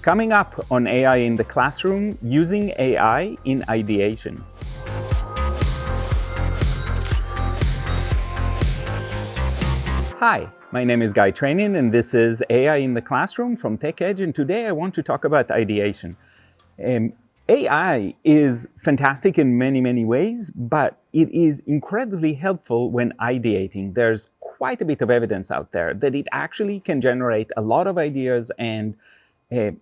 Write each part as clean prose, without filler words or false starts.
Coming up on AI in the classroom, using AI in ideation. Hi, my name is Guy Trainin, and this is AI in the Classroom from TechEdge, and today I want to talk about ideation. AI is fantastic in many ways, but it is incredibly helpful when ideating. There's quite a bit of evidence out there that it actually can generate a lot of ideas and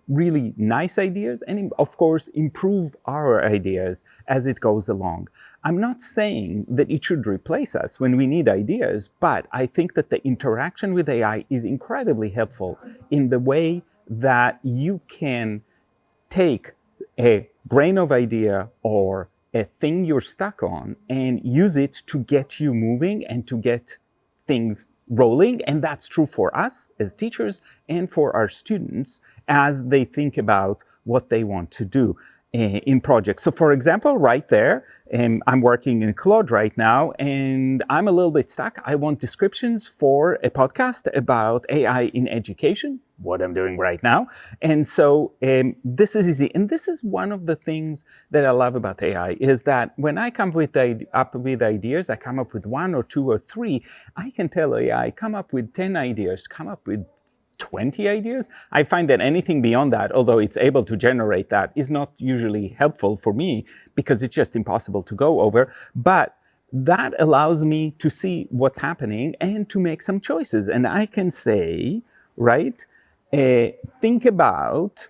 really nice ideas, and of course improve our ideas as it goes along. I'm not saying that it should replace us when we need ideas, but I think that the interaction with AI is incredibly helpful in the way that you can take a grain of idea or a thing you're stuck on and use it to get you moving and to get things rolling. And that's true for us as teachers and for our students as they think about what they want to do in projects. So for example, right there, I'm working in Claude right now, and I'm a little bit stuck. I want descriptions for a podcast about AI in education, what I'm doing right now. And so this is easy. And this is one of the things that I love about AI, is that when I come up with ideas, I come up with 1 or 2 or 3, I can tell AI, come up with 10 ideas, come up with 20 ideas. I find that anything beyond that, although it's able to generate that, is not usually helpful for me because it's just impossible to go over. But that allows me to see what's happening and to make some choices. And I can say, right, think about,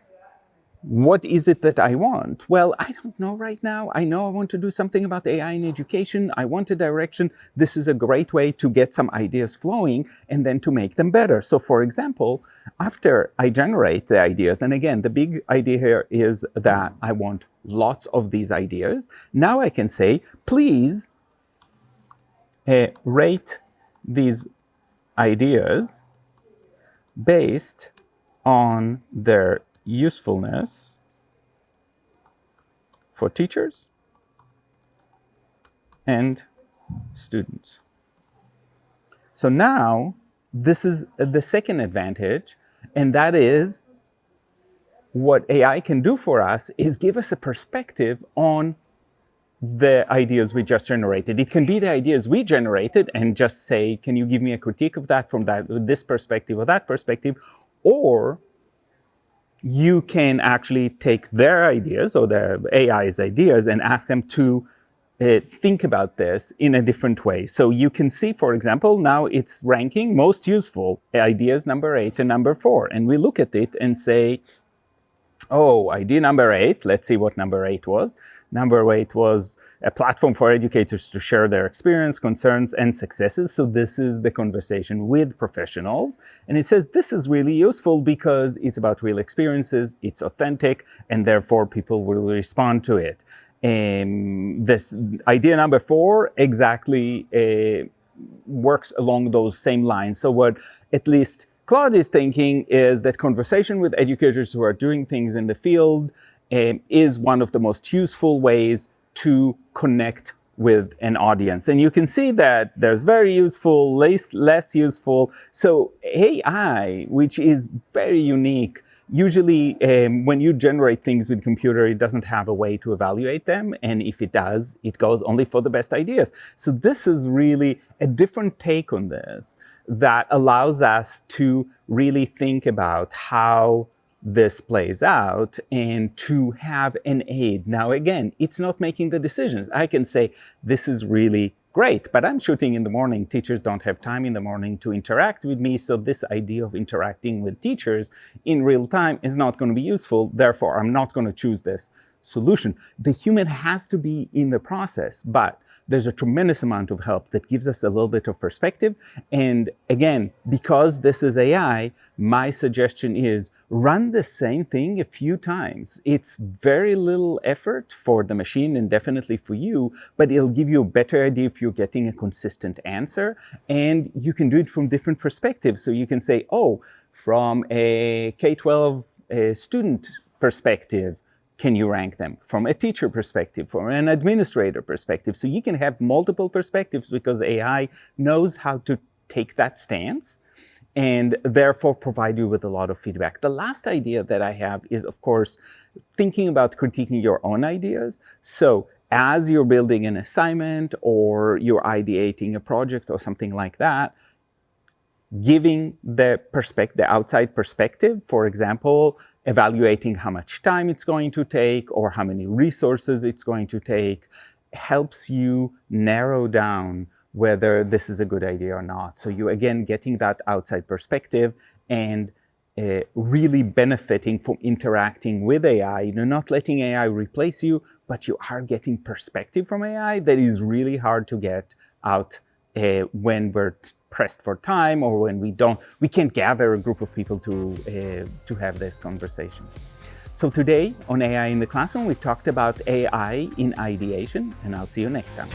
what is it that I want? Well, I don't know right now. I know I want to do something about AI in education. I want a direction. This is a great way to get some ideas flowing and then to make them better. So for example, after I generate the ideas, and again, the big idea here is that I want lots of these ideas. Now I can say, please rate these ideas based on their usefulness for teachers and students. So now this is the second advantage, and that is what AI can do for us is give us a perspective on the ideas we just generated. It can be the ideas we generated and just say, can you give me a critique of that from this perspective or that perspective? Or you can actually take their ideas or the AI's ideas and ask them to think about this in a different way. So you can see, for example, now it's ranking most useful ideas number 8 and number 4. And we look at it and say, oh, idea number 8, let's see what number 8 was. Number 8 was a platform for educators to share their experience, concerns, and successes. So this is the conversation with professionals. And it says this is really useful because it's about real experiences, it's authentic, and therefore people will respond to it. This idea number 4 exactly works along those same lines. So what at least Claude is thinking is that conversation with educators who are doing things in the field is one of the most useful ways to connect with an audience. And you can see that there's very useful, less useful. So AI, which is very unique, usually when you generate things with computer, it doesn't have a way to evaluate them. And if it does, it goes only for the best ideas. So this is really a different take on this that allows us to really think about how this plays out and to have an aid. Now, again, it's not making the decisions. I can say, this is really great, but I'm shooting in the morning. Teachers don't have time in the morning to interact with me. So this idea of interacting with teachers in real time is not going to be useful. Therefore, I'm not going to choose this solution. The human has to be in the process, but there's a tremendous amount of help that gives us a little bit of perspective. And again, because this is AI, my suggestion is run the same thing a few times. It's very little effort for the machine and definitely for you, but it'll give you a better idea if you're getting a consistent answer. And you can do it from different perspectives. So you can say, oh, from a K-12 student perspective, can you rank them? From a teacher perspective, from an administrator perspective. So you can have multiple perspectives because AI knows how to take that stance and therefore provide you with a lot of feedback. The last idea that I have is, of course, thinking about critiquing your own ideas. So as you're building an assignment or you're ideating a project or something like that, giving the outside perspective, for example, evaluating how much time it's going to take or how many resources it's going to take, helps you narrow down whether this is a good idea or not. So you, again, getting that outside perspective and really benefiting from interacting with AI. You're not letting AI replace you, but you are getting perspective from AI that is really hard to get out when we're pressed for time or when we can't gather a group of people to have this conversation. So today on AI in the Classroom, we talked about AI in ideation, and I'll see you next time.